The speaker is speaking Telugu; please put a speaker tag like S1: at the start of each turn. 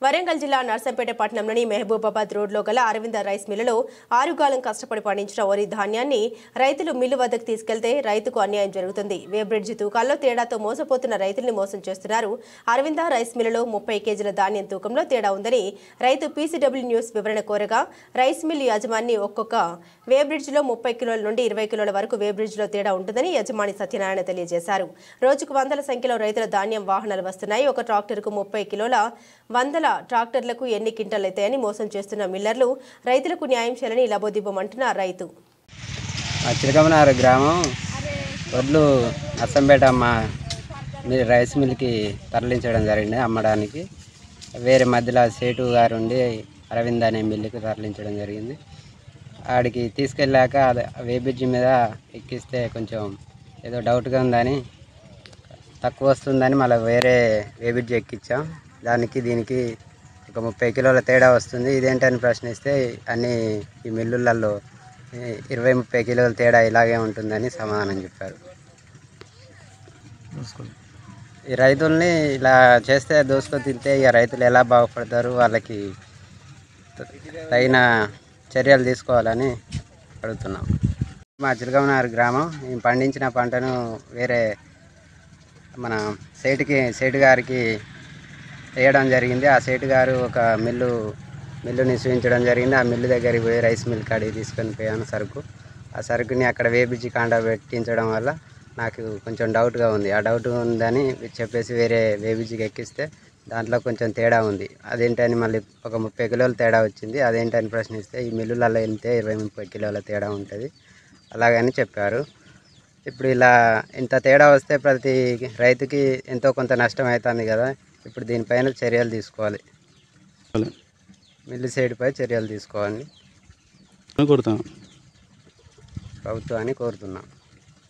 S1: వరంగల్ జిల్లా నర్సంపేట పట్టణంలోని మహబూబాబాద్ రోడ్లో గల అరవింద రైస్ మిల్లులో ఆరుగాలం కష్టపడి పండించిన వరి ధాన్యాన్ని రైతులు మిల్లు వద్దకు తీసుకెళ్తే రైతుకు అన్యాయం జరుగుతుంది. వేబ్రిడ్జి తూకాల్లో తేడాతో మోసపోతున్న రైతుల్ని మోసం చేస్తున్నారు. అరవింద రైస్ మిల్లులో 30 కేజీల ధాన్యం తూకంలో తేడా ఉందని రైతు పీసీడబ్ల్యూ న్యూస్ వివరణ కోరగా రైస్ మిల్లు యజమాని ఒక్కొక్క వేబ్రిడ్జిలో 30 కిలోల నుండి 20 కిలోల వరకు వేబ్రిడ్జిలో తేడా ఉంటుందని యజమాని సత్యనారాయణ తెలియజేశారు. రోజుకు వందల సంఖ్యలో రైతుల ధాన్యం వాహనాలు వస్తున్నాయి. ఒక ట్రాక్టర్కు 30 కిలోల వందల ట్రాక్టర్లకు ఎన్ని క్వింటాలైతాయని మోసం చేస్తున్న మిల్లర్లు రైతులకు న్యాయం చేయాలని లబోదిబ్బమంటున్న రైతు.
S2: చిలకమనారు గ్రామం వడ్లు నర్సంపేట రైస్ మిల్కి తరలించడం జరిగింది అమ్మడానికి. వేరే మధ్యలో సేటు గారు ఉండి అరవింద్ అనే మిల్లుకి తరలించడం జరిగింది. ఆడికి తీసుకెళ్ళాక వేబ్రిడ్జి మీద ఎక్కిస్తే కొంచెం ఏదో డౌట్గా ఉందని తక్కువ వస్తుందని మళ్ళీ వేరే వేబ్రిడ్జి ఎక్కించాం. దానికి దీనికి ఒక 30 కిలోల తేడా వస్తుంది. ఇదేంటని ప్రశ్నిస్తే అన్ని ఈ మిల్లులలో 20-30 కిలోల తేడా ఇలాగే ఉంటుందని సమాధానం చెప్పారు. ఈ రైతుల్ని ఇలా చేస్తే దోసుకొని తింటే ఇక రైతులు ఎలా బాగుపడతారు, వాళ్ళకి తగిన చర్యలు తీసుకోవాలని అడుగుతున్నాం. మా చిలకమనారు గ్రామం మేము పండించిన పంటను వేరే మన సేటు గారికి వేయడం జరిగింది. ఆ సేటు గారు ఒక మిల్లుని చూపించడం జరిగింది. ఆ మిల్లు దగ్గరికి పోయి రైస్ మిల్ కాడికి తీసుకొని పోయాను సరుకు. ఆ సరుకుని అక్కడ వేబ్రిడ్జి కాండా పెట్టించడం వల్ల నాకు కొంచెం డౌట్గా ఉంది. ఆ డౌట్ ఉందని చెప్పేసి వేరే వేబ్రిడ్జికి ఎక్కిస్తే దాంట్లో కొంచెం తేడా ఉంది. అదేంటని మళ్ళీ ఒక 30 కిలోల తేడా వచ్చింది. అదేంటని ప్రశ్నిస్తే ఈ మిల్లులలో వెళ్తే 20-30 కిలోల తేడా ఉంటుంది అలాగని చెప్పారు. ఇప్పుడు ఇలా ఇంత తేడా వస్తే ప్రతి రైతుకి ఎంతో కొంత నష్టం అవుతుంది కదా. ఇప్పుడు దీనిపైన చర్యలు తీసుకోవాలి, మిల్లు సైడ్పై చర్యలు తీసుకోవాలని ప్రభుత్వాన్ని కోరుతున్నాం.